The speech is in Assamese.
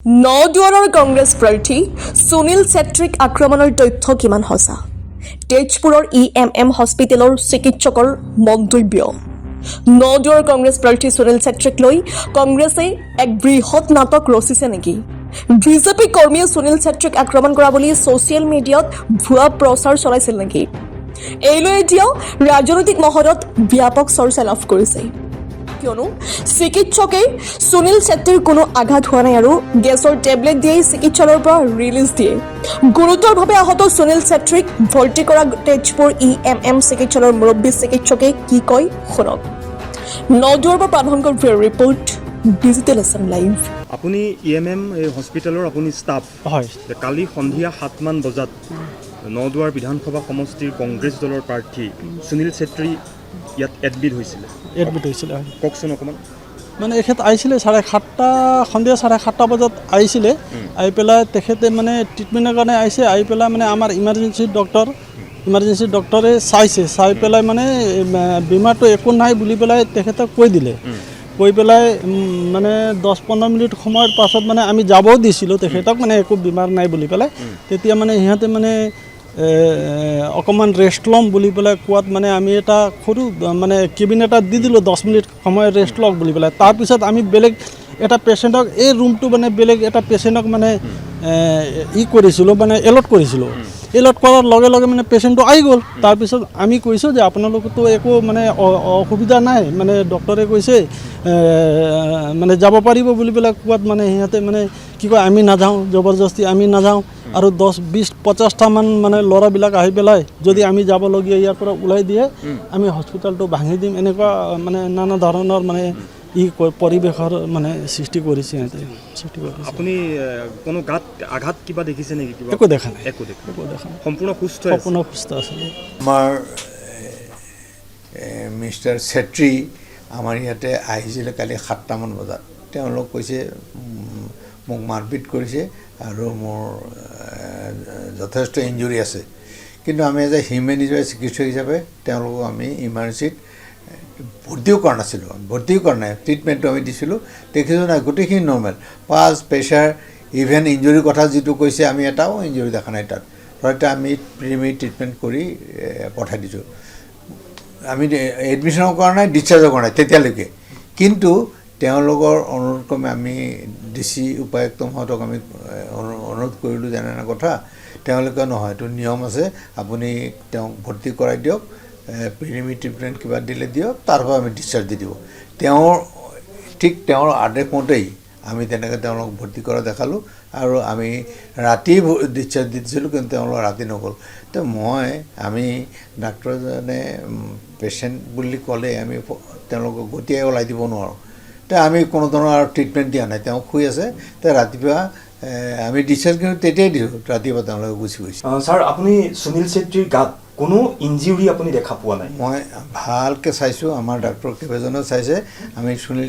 নদুৱাৰৰ কংগ্ৰেছ প্ৰাৰ্থী সুনীল ছেত্ৰীক আক্ৰমণৰ তথ্য কিমান সঁচা? তেজপুৰৰ EMM হস্পিটেলৰ চিকিৎসকৰ মন্তব্য। নদুৱাৰ কংগ্ৰেছ প্ৰাৰ্থী সুনীল ছেত্ৰীক লৈ কংগ্ৰেছে এক বৃহৎ নাটক ৰচিছে নেকি? বিজেপি কৰ্মীয়ে সুনীল ছেত্ৰীক আক্ৰমণ কৰা বুলি ছ'চিয়েল মিডিয়াত ভুৱা প্ৰচাৰ চলাইছিল নেকি? এই লৈ এতিয়া ৰাজনৈতিক মহলত ব্যাপক চৰ্চা লাভ কৰিছে। কিয়নো চিকিৎসকে সুনীল ছেত্ৰীৰ কোনো আঘাত হোৱা নাই আৰু গেছৰ টেবলেট দিয়েই চিকিৎসালয়ৰ পৰা ৰিলিজ দিয়ে। গুৰুতৰভাৱে আহত সুনীল ছেত্ৰীক ভৰ্তি কৰা তেজপুৰ EMM চিকিৎসালয়ৰ মুৰব্বী চিকিৎসকে কি কয় শুনক। নদুৱাৰ পৰা প্ৰাণশংকৰ ৰিপৰ্ট, ডিজিটেল আছাম লাইভ। আপুনি EMM হস্পিটেলৰ আপুনি ষ্টাফ হয়। কালি সন্ধিয়া 7মান বজাত নদুৱাৰ বিধানসভা সমষ্টিৰ কংগ্ৰেছ দলৰ প্ৰাৰ্থী সুনীল ছেত্ৰী ইয়াত এডমিট হৈছিলে। কওকচোন অকণমান। মানে এখেত আহিছিলে সন্ধিয়া 7:30 বজাত আহিছিলে। আহি পেলাই তেখেতে মানে ট্ৰিটমেণ্টৰ কাৰণে আহিছে। আহি পেলাই মানে আমাৰ ইমাৰ্জেঞ্চি ডক্টৰে চাই পেলাই মানে বেমাৰটো একো নাই বুলি পেলাই তেখেতক কৈ দিলে। কৈ পেলাই মানে 10-15 মিনিট সময়ৰ পাছত মানে আমি যাবও দিছিলোঁ তেখেতক, মানে একো বেমাৰ নাই বুলি পেলাই। তেতিয়া মানে সিহঁতে মানে অকণমান ৰেষ্ট ল'ম বুলি পেলাই কোৱাত মানে আমি এটা সৰু মানে কেবিন এটা দি দিলোঁ, 10 মিনিট সময় ৰেষ্ট লওক বুলি পেলাই। তাৰপিছত আমি বেলেগ এটা পেচেণ্টক এই ৰুমটো মানে বেলেগ এটা পেচেণ্টক মানে কৰিছিলোঁ, মানে এলট কৰিছিলোঁ। এলট কৰাৰ লগে লগে মানে পেচেণ্টটো আহি গ'ল। তাৰপিছত আমি কৈছোঁ যে আপোনালোকতো একো মানে অসুবিধা নাই, মানে ডক্টৰে কৈছে মানে যাব পাৰিব বুলি পেলাই কোৱাত মানে সিহঁতে মানে কি কয় আমি নাযাওঁ, জবৰদস্তি আমি নাযাওঁ। আৰু 10-20-50টামান মানে ল'ৰাবিলাক আহি পেলাই যদি আমি যাবলগীয়া ইয়াৰ পৰা ওলাই দিয়ে আমি হস্পিটেলটো ভাঙি দিম, এনেকুৱা মানে নানা ধৰণৰ মানে পৰিৱেশৰ মানে সৃষ্টি কৰিছে সিহঁতে। আপুনি কোনো গাত আঘাত কিবা দেখিছে নেকি? একো দেখা নাই, একো দেখা নাই, সম্পূৰ্ণ সুস্থ আছে। আমাৰ মিষ্টাৰ ছেত্ৰী আমাৰ ইয়াতে আহিছিলে কালি 7টামান বজাত। তেওঁলোক কৈছে মোক মাৰপিট কৰিছে আৰু মোৰ যথেষ্ট ইঞ্জুৰি আছে। কিন্তু আমি এজ এ হিউমেনিটিৰ চিকিৎসক হিচাপে তেওঁলোকক আমি ইমাৰ্জেঞ্চিত ভৰ্তিও কৰা নাছিলোঁ, ট্ৰিটমেণ্টটো আমি দিছিলোঁ। দেখিছোঁ নাই গোটেইখিনি নৰ্মেল, পালছ, প্ৰেছাৰ, ইভেন ইঞ্জুৰিৰ কথা যিটো কৈছে আমি এটাও ইঞ্জুৰি দেখা নাই তাত। ধৰক আমি প্ৰিমিয়াৰী ট্ৰিটমেণ্ট কৰি পঠাই দিছোঁ। আমি এডমিশ্যনো কৰা নাই, ডিছচাৰ্জো কৰা নাই তেতিয়ালৈকে। কিন্তু তেওঁলোকৰ অনুৰোধ ক্ৰমে আমি DC উপায়ুক্ত মহোদয়ক আমি অনুৰোধ কৰিলোঁ যে এনে কথা। তেওঁলোকে নহয়, এইটো নিয়ম আছে, আপুনি তেওঁক ভৰ্তি কৰাই দিয়ক, প্ৰিমিয়াৰী ট্ৰিটমেণ্ট কিবা দিলে দিয়ক, তাৰপৰা আমি ডিছচাৰ্জ দি দিব। তেওঁৰ আদেশ মতেই আমি তেনেকৈ তেওঁলোকক ভৰ্তি কৰা দেখালোঁ আৰু আমি ৰাতি ডিছচাৰ্জ দি দিছিলোঁ, কিন্তু তেওঁলোক ৰাতি নগ'ল। তো আমি ডাক্তৰজনে পেচেণ্ট বুলি ক'লে আমি তেওঁলোকক গতিয়াই ওলাই দিব নোৱাৰোঁ। তো আমি কোনো ধৰণৰ আৰু ট্ৰিটমেণ্ট দিয়া নাই, তেওঁ শুই আছে। তো ৰাতিপুৱা আমি ডিছচাৰ্জ কিন্তু তেতিয়াই দিছোঁ, ৰাতিপুৱা তেওঁলোকে গুচি গৈছে। ছাৰ, আপুনি সুনীল ছেত্ৰীৰ গাত কোনো ইঞ্জুৰি আপুনি দেখা পোৱা নাই? মই ভালকৈ চাইছোঁ, আমাৰ ডাক্তৰ কেইবাজনেও চাইছে। আমি সুনীল